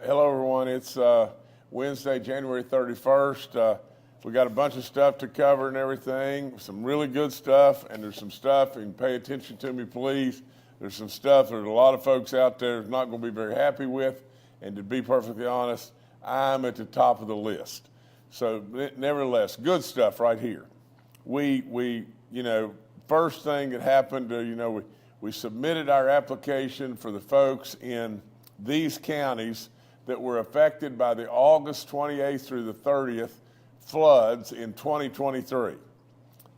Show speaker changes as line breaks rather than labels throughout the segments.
Hello, everyone. It's Wednesday, January 31st. We got a bunch of stuff to cover and everything, some really good stuff, and there's some stuff, and pay attention to me, please. There's some stuff there's a lot of folks out there not going to be very happy with, and to be perfectly honest, I'm at the top of the list. So, nevertheless, good stuff right here. First thing that happened, we submitted our application for the folks in these counties that were affected by the August 28th through the 30th floods in 2023.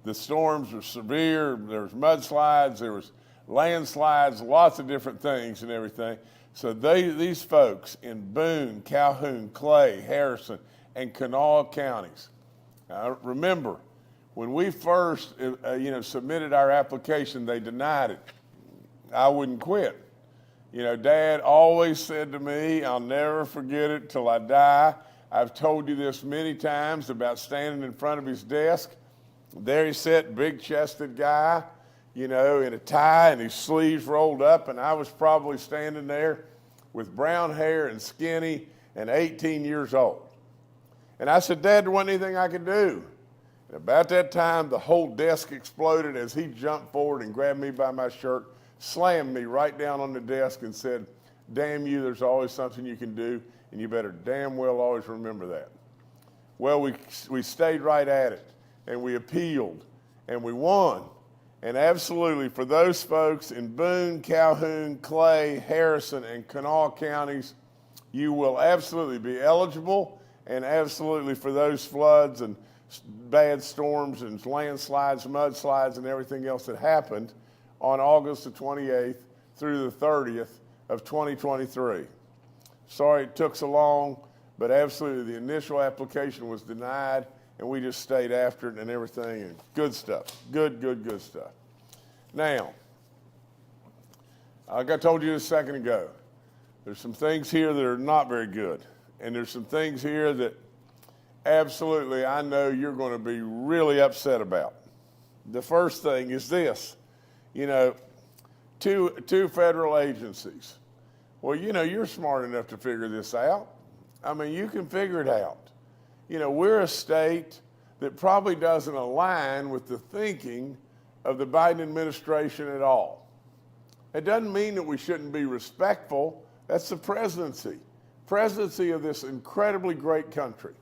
The storms were severe. There was mudslides, there was landslides, lots of different things and everything. So these folks in Boone, Calhoun, Clay, Harrison, and Kanawha counties. Now, remember, when we first submitted our application, they denied it. I wouldn't quit. Dad always said to me, I'll never forget it till I die. I've told you this many times about standing in front of his desk. There he sat, big-chested guy, in a tie and his sleeves rolled up, and I was probably standing there with brown hair and skinny and 18 years old. And I said, Dad, there wasn't anything I could do. And about that time, the whole desk exploded as he jumped forward and grabbed me by my shirt, slammed me right down on the desk and said, damn you, there's always something you can do, and you better damn well always remember that. Well, we stayed right at it, and we appealed, and we won. And absolutely, for those folks in Boone, Calhoun, Clay, Harrison, and Kanawha counties, you will absolutely be eligible, and absolutely for those floods and bad storms and landslides, mudslides, and everything else that happened on August the 28th through the 30th of 2023. Sorry it took so long, but absolutely the initial application was denied, and we just stayed after it and everything, and good stuff. Good stuff. Now, like I told you a second ago, there's some things here that are not very good, and there's some things here that absolutely I know you're going to be really upset about. The first thing is this. Two federal agencies. Well, you're smart enough to figure this out. I mean, you can figure it out. We're a state that probably doesn't align with the thinking of the Biden administration at all. It doesn't mean that we shouldn't be respectful. That's the presidency of this incredibly great country.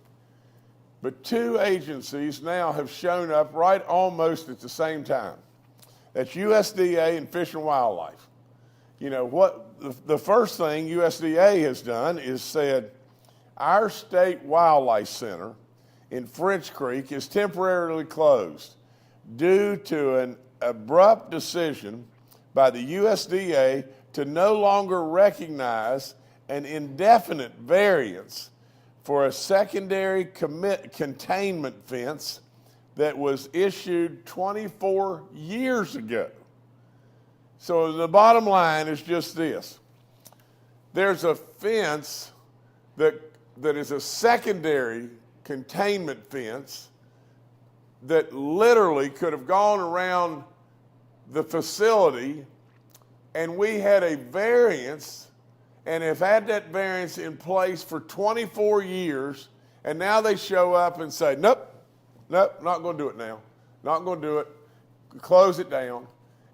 But two agencies now have shown up right almost at the same time. That's USDA and Fish and Wildlife. What the first thing USDA has done is said, our state wildlife center in French Creek is temporarily closed due to an abrupt decision by the USDA to no longer recognize an indefinite variance for a secondary containment fence that was issued 24 years ago. So the bottom line is just this. There's a fence that is a secondary containment fence that literally could have gone around the facility, and we had a variance and have had that variance in place for 24 years, and now they show up and say, nope, not going to do it now. Not going to do it. Close it down.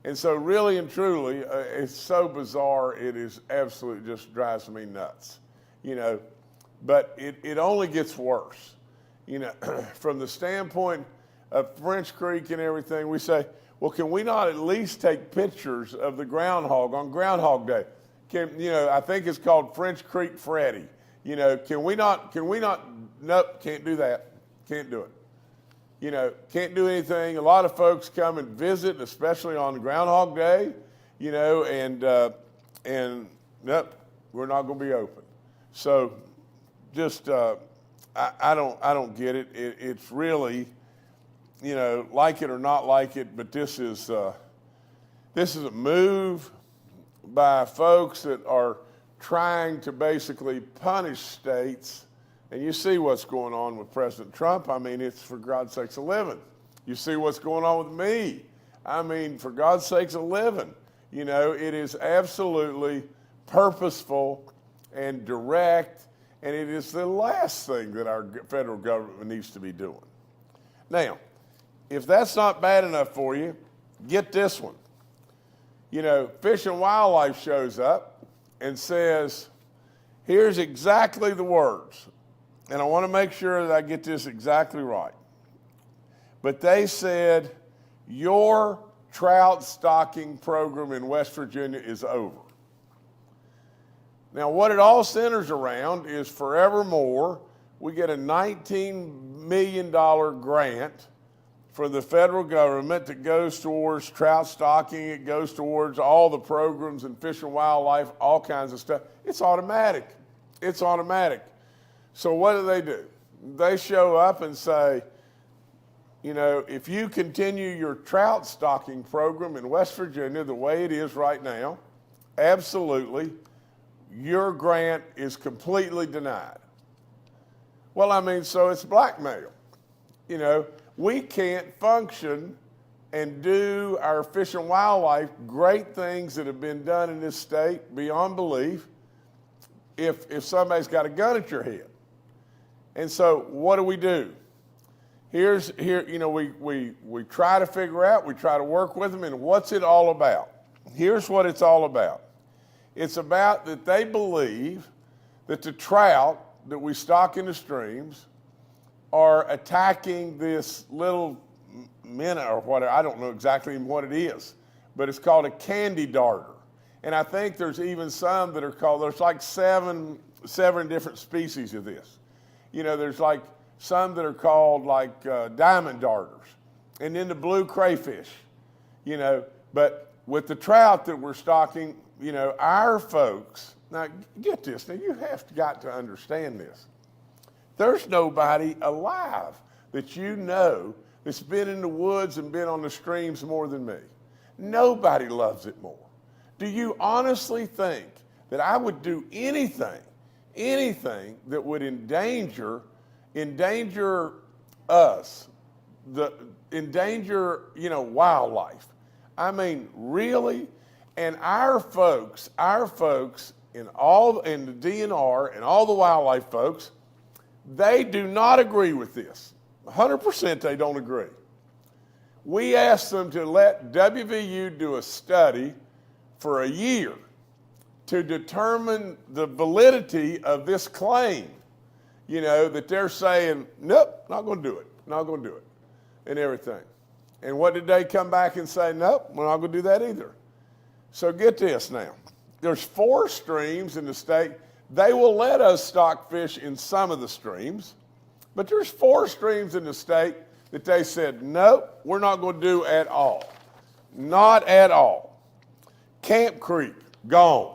And so really and truly, it's so bizarre, it is absolutely just drives me nuts. But it only gets worse. From the standpoint of French Creek and everything, we say, well, can we not at least take pictures of the groundhog on Groundhog Day? I think it's called French Creek Freddy. Can we not, nope, can't do that. Can't do it. Can't do anything. A lot of folks come and visit, especially on Groundhog Day, and nope, we're not going to be open. So just, I don't get it. It's really, like it or not like it, but this is a move by folks that are trying to basically punish states. And you see what's going on with President Trump. I mean, it's for God's sakes a living. You see what's going on with me. I mean, for God's sakes a living. It is absolutely purposeful and direct, and it is the last thing that our federal government needs to be doing. Now, if that's not bad enough for you, get this one. You know, Fish and Wildlife shows up and says, here's exactly the words, and I want to make sure that I get this exactly right. But they said, your trout stocking program in West Virginia is over. Now, what it all centers around is forevermore, we get a $19 million grant for the federal government that goes towards trout stocking. It goes towards all the programs and Fish and Wildlife, all kinds of stuff. It's automatic. It's automatic. So what do? They show up and say, you know, if you continue your trout stocking program in West Virginia the way it is right now, absolutely, your grant is completely denied. Well, I mean, so it's blackmail. You know, we can't function and do our Fish and Wildlife great things that have been done in this state beyond belief if somebody's got a gun at your head. And so what do? Here, you know, we try to figure out, we try to work with them, and what's it all about? Here's what it's all about. It's about that they believe that the trout that we stock in the streams are attacking this little minnow or whatever. I don't know exactly what it is, but it's called a candy darter. And I think there's even some that are called, there's like seven different species of this. You know, there's like some that are called like diamond darters, and then the blue crayfish, you know. But with the trout that we're stocking, you know, our folks, now get this, now you have got to understand this. There's nobody alive that you know that's been in the woods and been on the streams more than me. Nobody loves it more. Do you honestly think that I would do anything that would endanger us, endanger, you know, wildlife? I mean, really? And our folks in the DNR and all the wildlife folks, they do not agree with this. 100% they don't agree. We asked them to let WVU do a study for a year to determine the validity of this claim, you know, that they're saying, nope, not going to do it, not going to do it, and everything. And what did they come back and say? Nope, we're not going to do that either. So get this now. There's 4 streams in the state. They will let us stock fish in some of the streams, but there's 4 streams in the state that they said, nope, we're not going to do at all. Not at all. Camp Creek, gone.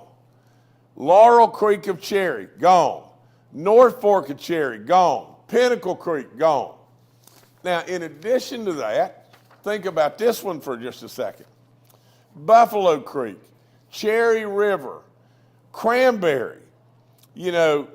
Laurel Creek of Cherry, gone. North Fork of Cherry, gone. Pinnacle Creek, gone. Now, in addition to that, think about this one for just a second. Buffalo Creek, Cherry River, Cranberry, you know,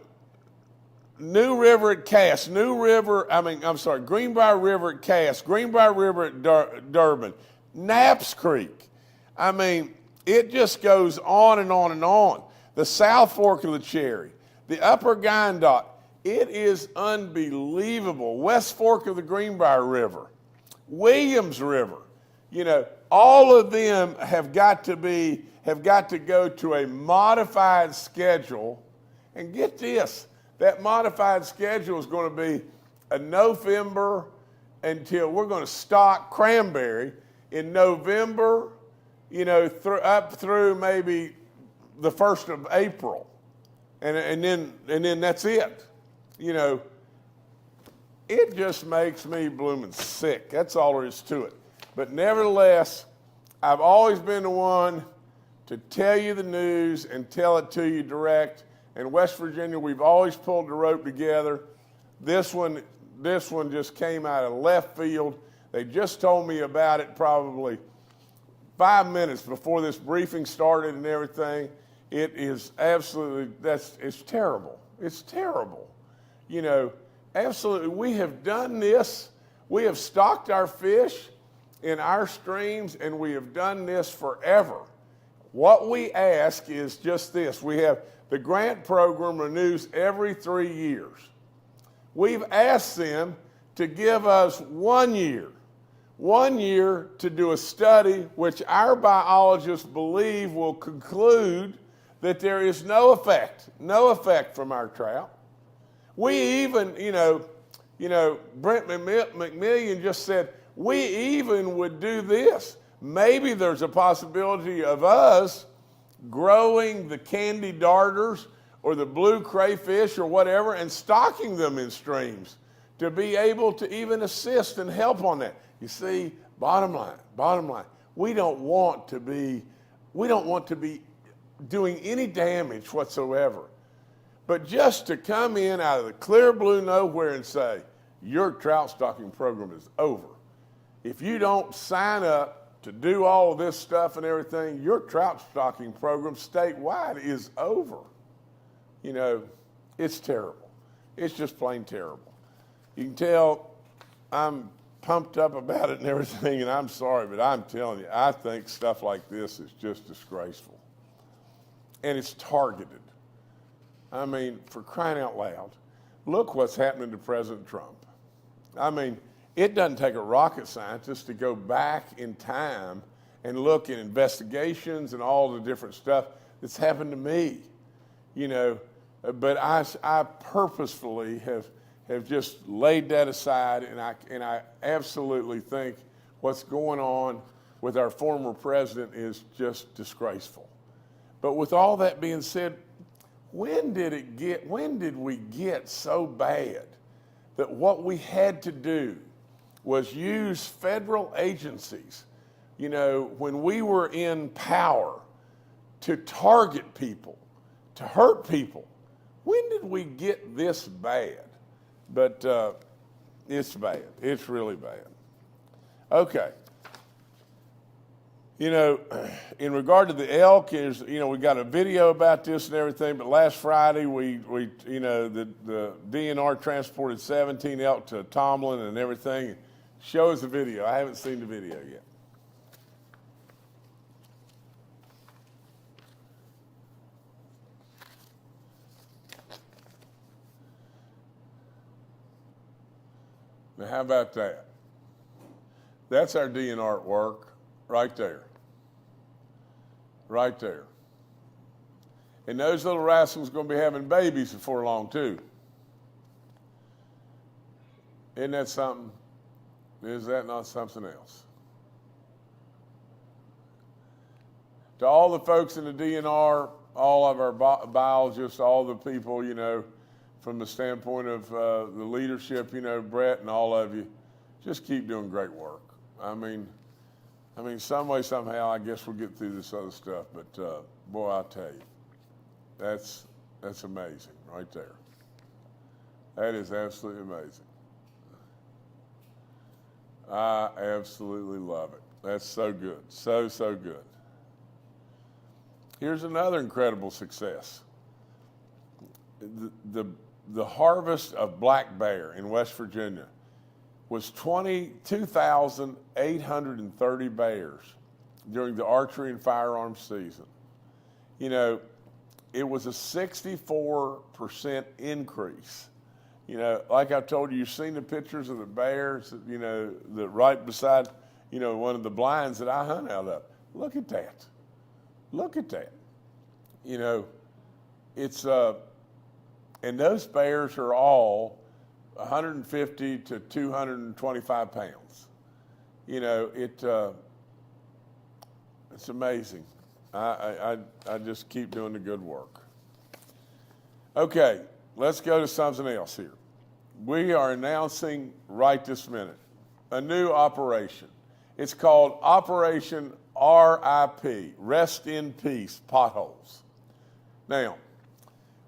New River at Cass, Greenbrier River at Cass, Greenbrier River at Durbin, Knapp's Creek. I mean, it just goes on and on and on. The South Fork of the Cherry, the Upper Wyandotte, it is unbelievable. West Fork of the Greenbrier River, Williams River, you know, all of them have got to go to a modified schedule. And get this, that modified schedule is going to be a November until we're going to stock cranberry in November, you know, up through maybe the 1st of April. And then that's it. You know, it just makes me blooming sick. That's all there is to it. But nevertheless, I've always been the one to tell you the news and tell it to you direct. In West Virginia, we've always pulled the rope together. This one just came out of left field. They just told me about it probably 5 minutes before this briefing started and everything. It is absolutely, it's terrible. It's terrible. You know, absolutely, we have done this. We have stocked our fish in our streams, and we have done this forever. What we ask is just this. We have the grant program renews every 3 years. We've asked them to give us 1 year to do a study which our biologists believe will conclude that there is no effect from our trout. We even, Brent McMillian just said, we even would do this. Maybe there's a possibility of us growing the candy darters or the blue crayfish or whatever and stocking them in streams to be able to even assist and help on that. You see, bottom line, we don't want to be doing any damage whatsoever. But just to come in out of the clear blue nowhere and say, your trout stocking program is over. If you don't sign up to do all of this stuff and everything, your trout stocking program statewide is over. It's terrible. It's just plain terrible. You can tell I'm pumped up about it and everything, and I'm sorry, but I'm telling you, I think stuff like this is just disgraceful. And it's targeted. I mean, for crying out loud, look what's happening to President Trump. I mean, it doesn't take a rocket scientist to go back in time and look at investigations and all the different stuff that's happened to me, But I purposefully have just laid that aside, and I absolutely think what's going on with our former president is just disgraceful. But with all that being said, when did we get so bad that what we had to do was use federal agencies, when we were in power, to target people, to hurt people? When did we get this bad? But it's bad. It's really bad. Okay. In regard to the elk, we got a video about this and everything, but last Friday the DNR transported 17 elk to Tomlin and everything. Show us the video. I haven't seen the video yet. Now, how about that? That's our DNR work right there. Right there. And those little rascals are going to be having babies before long, too. Isn't that something? Is that not something else? To all the folks in the DNR, all of our biologists, all the people, from the standpoint of the leadership, Brett and all of you, just keep doing great work. I mean, some way, somehow, I guess we'll get through this other stuff. But boy, I'll tell you, that's amazing right there. That is absolutely amazing. I absolutely love it. That's so good, so good. Here's another incredible success. The harvest of black bear in West Virginia was 22,830 bears during the archery and firearms season. It was a 64% increase. Like I told you, you've seen the pictures of the bears, that right beside, one of the blinds that I hunt out of. Look at that. Look at that. It's, and those bears are all 150 to 225 pounds. It's amazing. I just keep doing the good work. Okay, let's go to something else here. We are announcing right this minute a new operation. It's called Operation RIP, Rest in Peace Potholes. Now,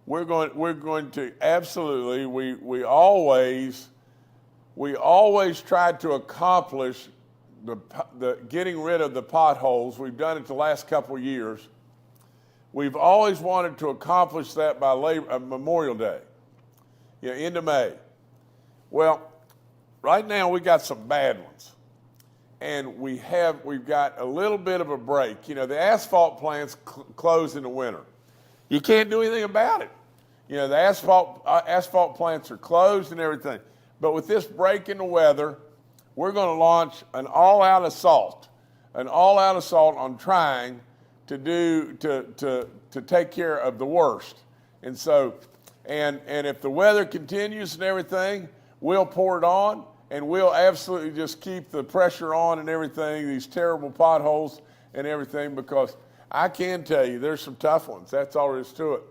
we're going to absolutely, we always tried to accomplish the getting rid of the potholes. We've done it the last couple of years. We've always wanted to accomplish that by Memorial Day, end of May. Well, right now we got some bad ones. and we've got a little bit of a break. You know, the asphalt plants close in the winter. You can't do anything about it. You know, the asphalt plants are closed and everything. But with this break in the weather, we're going to launch an all-out assault on trying to take care of the worst. And so, and if the weather continues and everything, we'll pour it on, and we'll absolutely just keep the pressure on and everything, these terrible potholes and everything, because I can tell you there's some tough ones. That's all there is to it.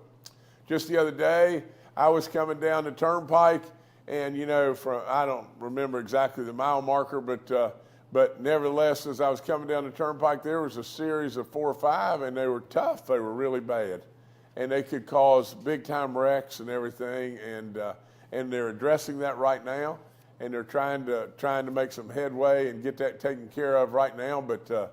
Just the other day, I was coming down the turnpike, and you know, I don't remember exactly the mile marker, but nevertheless, as I was coming down the turnpike, there was a series of 4 or 5, and they were tough. They were really bad, and they could cause big-time wrecks and everything. And they're addressing that right now, and they're trying to make some headway and get that taken care of right now. But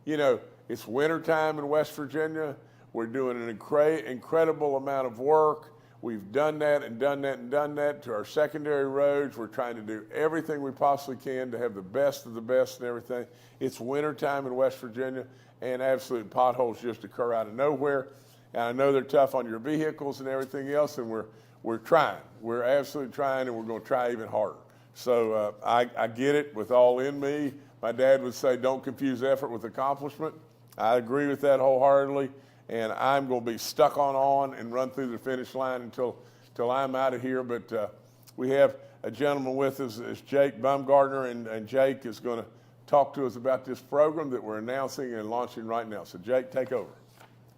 you know, it's wintertime in West Virginia. We're doing an incredible amount of work. We've done that and done that and done that to our secondary roads. We're trying to do everything we possibly can to have the best of the best and everything. It's wintertime in West Virginia, and absolute potholes just occur out of nowhere. And I know they're tough on your vehicles and everything else, and we're trying. We're absolutely trying, and we're going to try even harder. So I get it with all in me. My dad would say, don't confuse effort with accomplishment. I agree with that wholeheartedly. And I'm going to be stuck on and run through the finish line until I'm out of here. But we have a gentleman with us, is Jake Baumgartner, and Jake is going to talk to us about this program that we're announcing and launching right now. So Jake, take over.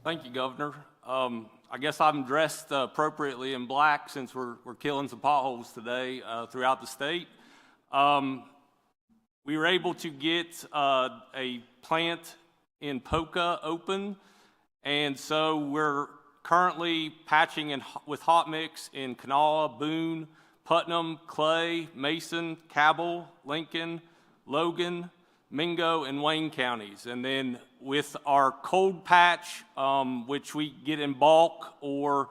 Thank you, Governor. I guess I'm dressed appropriately in black since we're killing some potholes today throughout the state. We were able to get a plant in Poca open. And so we're currently patching with hot mix in Kanawha, Boone, Putnam, Clay, Mason, Cabell, Lincoln, Logan, Mingo, and Wayne counties. And then with our cold patch, which we get in bulk or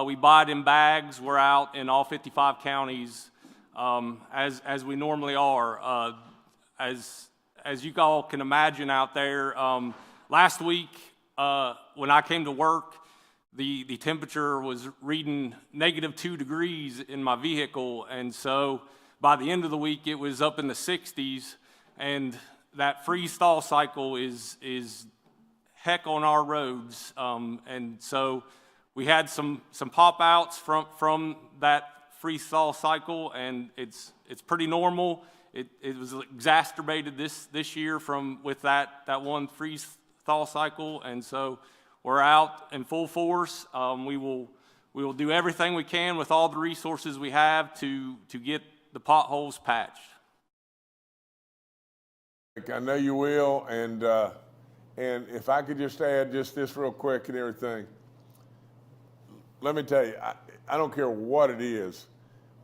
we buy it in bags, we're out in all 55 counties as we normally are. As you all can imagine out there, last week, when I came to work, the temperature was reading -2 degrees in my vehicle, and so by the end of the week it was up in the 60s, and that freeze-thaw cycle is heck on our roads, and so we had some pop-outs from that freeze-thaw cycle, and it's pretty normal. It was exacerbated this year with that one freeze-thaw cycle, and so we're out in full force. We will do everything we can with all the resources we have to get the potholes patched.
I know you will, and if I could just add just this real quick and everything. Let me tell you, I don't care what it is.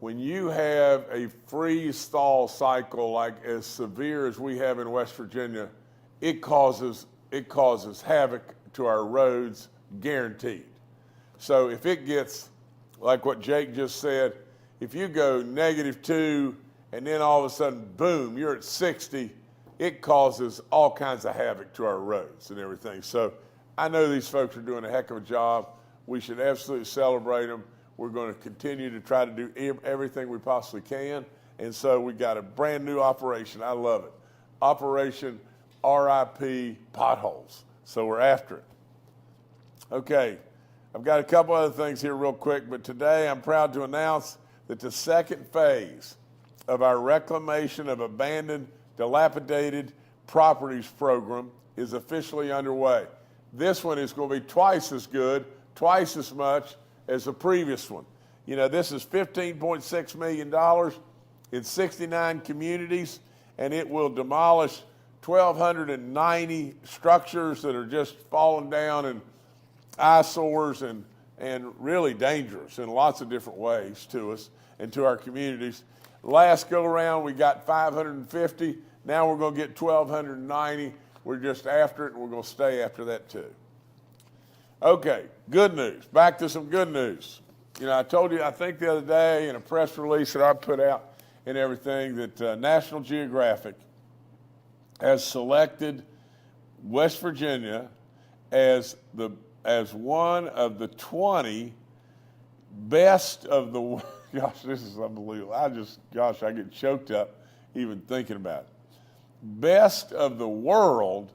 When you have a freeze-thaw cycle like as severe as we have in West Virginia, it causes havoc to our roads, guaranteed. So if it gets, like what Jake just said, if you go -2 and then all of a sudden, boom, you're at 60, it causes all kinds of havoc to our roads and everything. So I know these folks are doing a heck of a job. We should absolutely celebrate them. We're going to continue to try to do everything we possibly can. And so we got a brand new operation. I love it. Operation RIP Potholes. So we're after it. Okay, I've got a couple other things here real quick, but today I'm proud to announce that the second phase of our reclamation of abandoned, dilapidated properties program is officially underway. This one is going to be twice as good, twice as much as the previous one. You know, this is $15.6 million in 69 communities, and it will demolish 1,290 structures that are just falling down and eyesores and really dangerous in lots of different ways to us and to our communities. Last go around, we got 550. Now we're going to get 1,290. We're just after it, and we're going to stay after that too. Okay, good news. Back to some good news. You know, I told you, I think the other day in a press release that I put out and everything, that National Geographic has selected West Virginia as one of the 20 best of the, gosh, this is unbelievable. I get choked up even thinking about it. Best of the world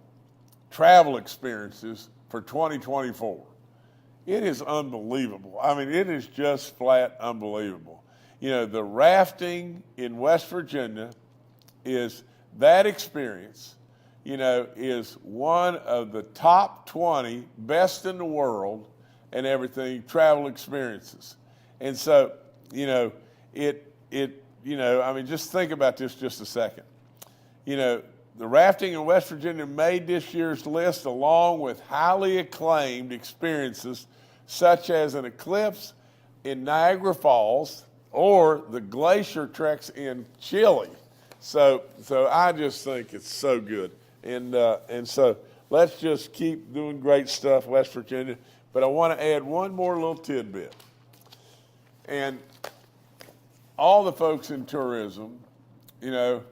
travel experiences for 2024. It is unbelievable. I mean, it is just flat unbelievable. You know, the rafting in West Virginia is that experience, you know, is one of the top 20 best in the world and everything travel experiences. And so, you know, I mean, just think about this just a second. You know, the rafting in West Virginia made this year's list along with highly acclaimed experiences such as an eclipse in Niagara Falls or the glacier treks in Chile. So I just think it's so good. And so let's just keep doing great stuff, West Virginia. But I want to add one more little tidbit. And all the folks in tourism, you know,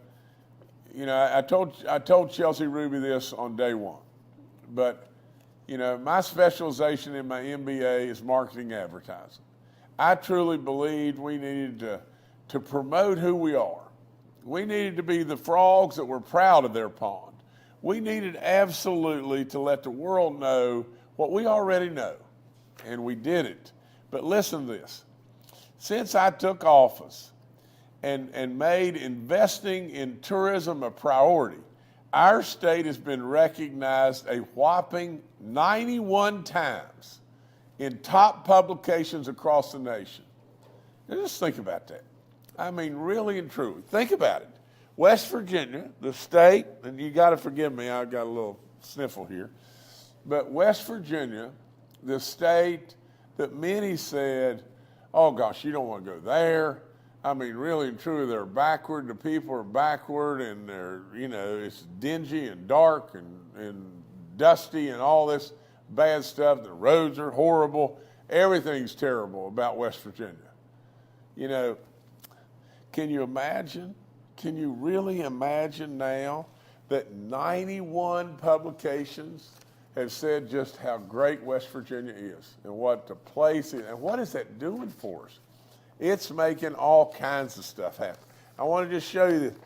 I told Chelsea Ruby this on day one, but you know, my specialization in my MBA is marketing advertising. I truly believed we needed to promote who we are. We needed to be the frogs that were proud of their pond. We needed absolutely to let the world know what we already know, and we did it. But listen to this. Since I took office and made investing in tourism a priority, our state has been recognized a whopping 91 times in top publications across the nation. Now just think about that. I mean, really and truly, think about it. West Virginia, the state, and you got to forgive me, I got a little sniffle here, but West Virginia, the state that many said, oh gosh, you don't want to go there. I mean, really and truly, they're backward. The people are backward, and they're, you know, it's dingy and dark and dusty and all this bad stuff. The roads are horrible. Everything's terrible about West Virginia. You know, can you imagine? Can you really imagine now that 91 publications have said just how great West Virginia is and what the place is, and what is that doing for us? It's making all kinds of stuff happen. I want to just show you that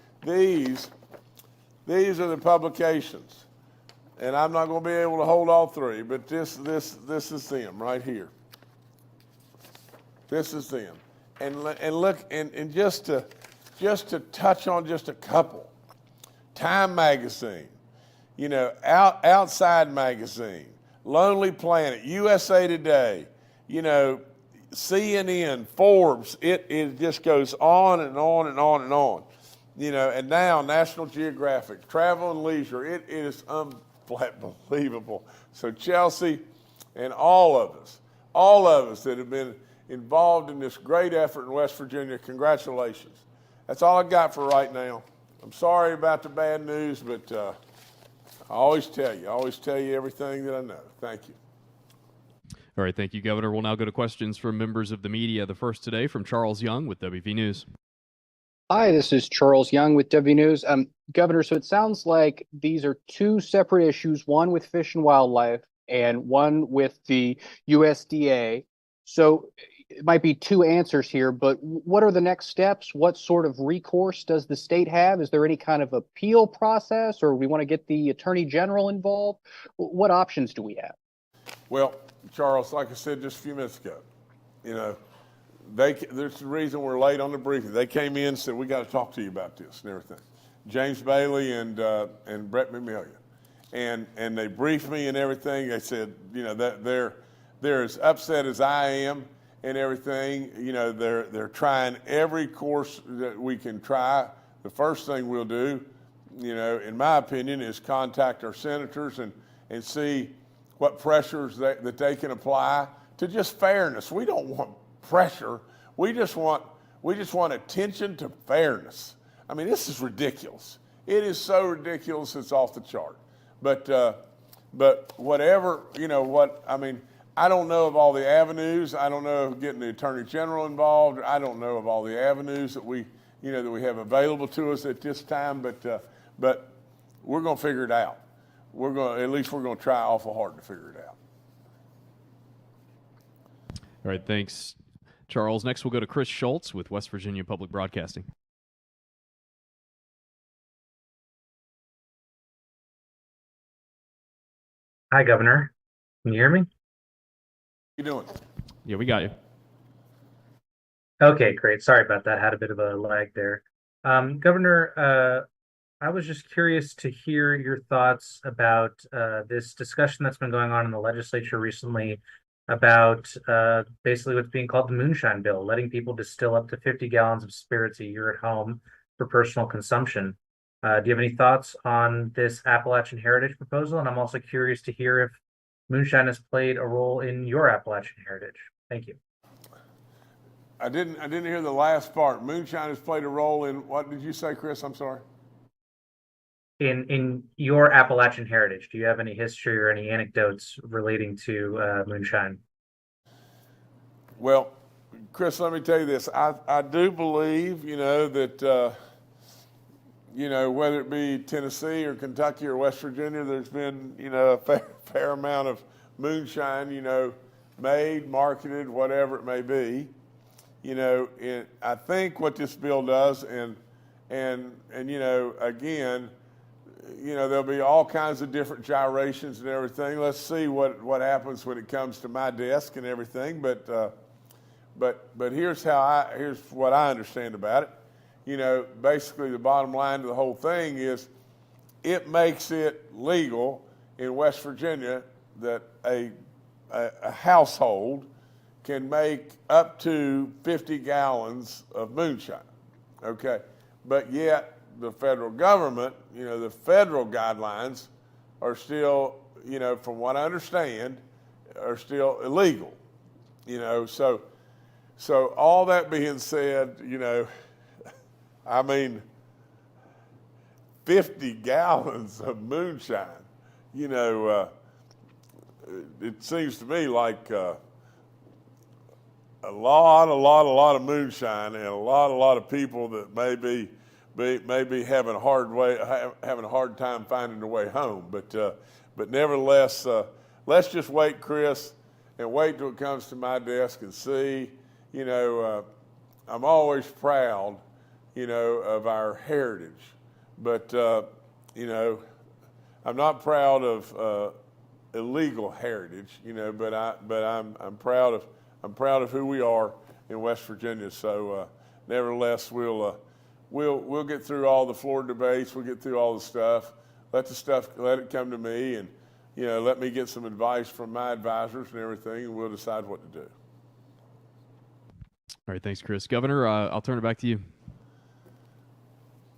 these are the publications, and I'm not going to be able to hold all three, but this is them right here. This is them, and look, and just to touch on just a couple. Time Magazine, you know, Outside Magazine, Lonely Planet, USA Today, you know, CNN, Forbes, it just goes on and on and on and on. You know, and now National Geographic, Travel and Leisure, it is unbelievable. So Chelsea and all of us that have been involved in this great effort in West Virginia, congratulations. That's all I got for right now. I'm sorry about the bad news, but I always tell you everything that I know. Thank you.
All right, thank you, Governor. We'll now go to questions from members of the media. The first today from Charles Young with WV News.
Hi, this is Charles Young with WV News. Governor, so it sounds like these are two separate issues, one with Fish and Wildlife and one with the USDA. So it might be two answers here, but what are the next steps? What sort of recourse does the state have? Is there any kind of appeal process, or we want to get the Attorney General involved? What options do we have?
Well, Charles, like I said just a few minutes ago, you know, there's the reason we're late on the briefing. They came in and said, we got to talk to you about this and everything. James Bailey and Brett McMillian. And they briefed me and everything. They said, you know, that they're as upset as I am and everything. You know, they're trying every course that we can try. The first thing we'll do, you know, in my opinion, is contact our senators and see what pressures that they can apply to just fairness. We don't want pressure. We just want attention to fairness. I mean, this is ridiculous. It is so ridiculous, it's off the chart. But whatever, you know, what, I mean, I don't know of all the avenues. I don't know of getting the Attorney General involved. I don't know of all the avenues that we have available to us at this time. But we're going to figure it out. At least we're going to try awful hard to figure it out.
All right, thanks, Charles. Next, we'll go to Chris Schultz with West Virginia Public Broadcasting.
Hi, Governor. Can you hear me?
How you doing?
Yeah, we got you.
Okay, great. Sorry about that. Had a bit of a lag there. Governor, I was just curious to hear your thoughts about this discussion that's been going on in the legislature recently about basically what's being called the Moonshine Bill, letting people distill up to 50 gallons of spirits a year at home for personal consumption. Do you have any thoughts on this Appalachian Heritage proposal? And I'm also curious to hear if moonshine has played a role in your Appalachian heritage. Thank you.
I didn't hear the last part. Moonshine has played a role in, what did you say, Chris? I'm sorry.
In your Appalachian heritage, do you have any history or any anecdotes relating to moonshine?
Well, Chris, let me tell you this. I do believe, that, whether it be Tennessee or Kentucky or West Virginia, there's been, a fair amount of moonshine, made, marketed, whatever it may be. I think what this bill does, and again, there'll be all kinds of different gyrations and everything. Let's see what happens when it comes to my desk and everything. But here's what I understand about it. Basically the bottom line to the whole thing is it makes it legal in West Virginia that a household can make up to 50 gallons of moonshine, okay? But yet the federal government, the federal guidelines are still, from what I understand, are still illegal, So all that being said, 50 gallons of moonshine, it seems to me like a lot of moonshine and a lot of people that may be having a hard time finding their way home. But nevertheless, let's just wait, Chris, and wait till it comes to my desk and see. I'm always proud, of our heritage, but I'm not proud of illegal heritage, but I'm proud of who we are in West Virginia. So nevertheless, we'll get through all the floor debates. We'll get through all the stuff. Let it come to me, and let me get some advice from my advisors and everything, and we'll decide what to do.
All right, thanks, Chris. Governor, I'll turn it back to you.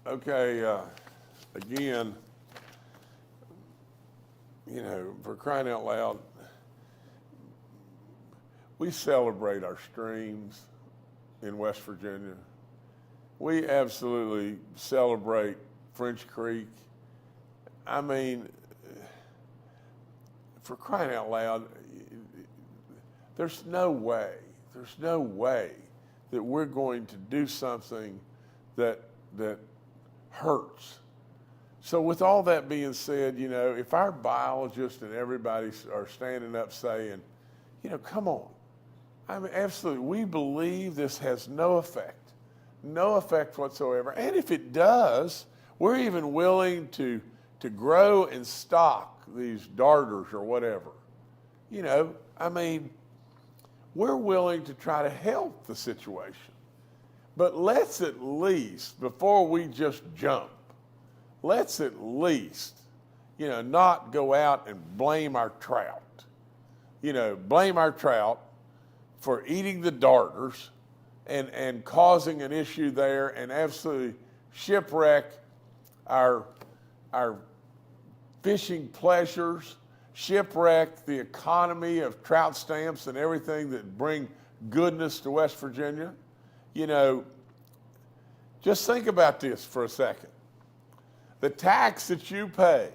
Okay. Again, for crying out loud, we celebrate our streams in West Virginia. We absolutely celebrate French Creek. For crying out loud, there's no way that we're going to do something that hurts. So with all that being said, if our biologists and everybody are standing up saying, come on. Absolutely, we believe this has no effect whatsoever. And if it does, we're even willing to grow and stock these darters or whatever. We're willing to try to help the situation. But let's at least, before we just jump, let's at least, not go out and blame our trout. Blame our trout for eating the darters and causing an issue there and absolutely shipwreck our fishing pleasures, shipwreck the economy of trout stamps and everything that bring goodness to West Virginia. Just think about this for a second. The tax that you pay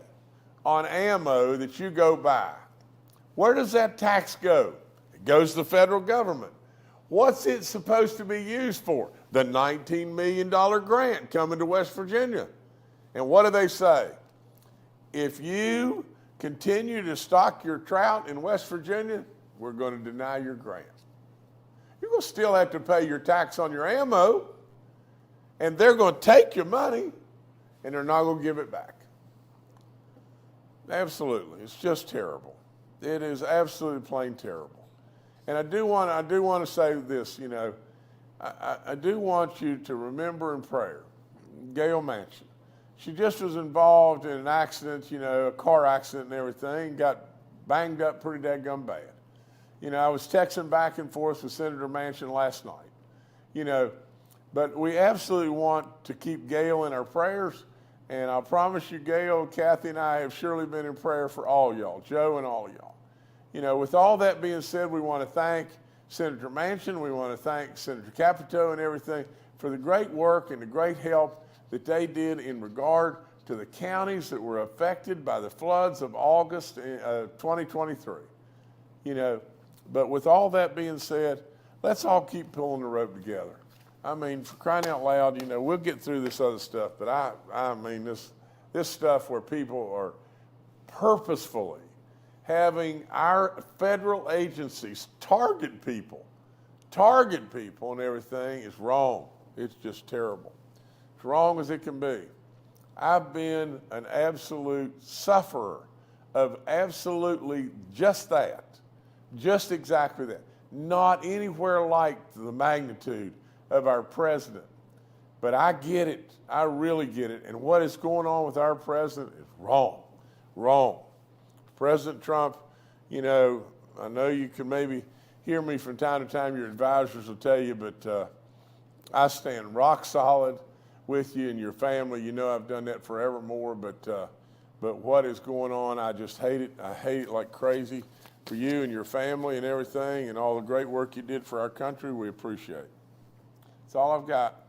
on ammo that you go buy, where does that tax go? It goes to the federal government. What's it supposed to be used for? The $19 million grant coming to West Virginia. And what do they say? if you continue to stock your trout in West Virginia, we're going to deny your grant. You're going to still have to pay your tax on your ammo, and they're going to take your money, and they're not going to give it back. Absolutely. It's just terrible. It is absolutely plain terrible. And I do want to say this, you know, I do want you to remember in prayer Gail Manchin. She just was involved in an accident, you know, a car accident and everything, got banged up pretty dadgum bad. You know, I was texting back and forth with Senator Manchin last night, you know, but we absolutely want to keep Gail in our prayers. And I'll promise you, Gail, Kathy, and I have surely been in prayer for all y'all, Joe and all y'all. You know, with all that being said, we want to thank Senator Manchin. We want to thank Senator Capito and everything for the great work and the great help that they did in regard to the counties that were affected by the floods of August 2023. You know, but with all that being said, let's all keep pulling the rope together. I mean, for crying out loud, you know, we'll get through this other stuff, but I mean, this stuff where people are purposefully having our federal agencies target people and everything is wrong. It's just terrible. As wrong as it can be. I've been an absolute sufferer of absolutely just that, just exactly that. Not anywhere like the magnitude of our president. But I get it. I really get it. And what is going on with our president is wrong. Wrong. President Trump, you know, I know you can maybe hear me from time to time, your advisors will tell you, but I stand rock solid with you and your family. You know I've done that forevermore, but what is going on, I just hate it. I hate it like crazy for you and your family and everything and all the great work you did for our country. We appreciate it. That's all I've got.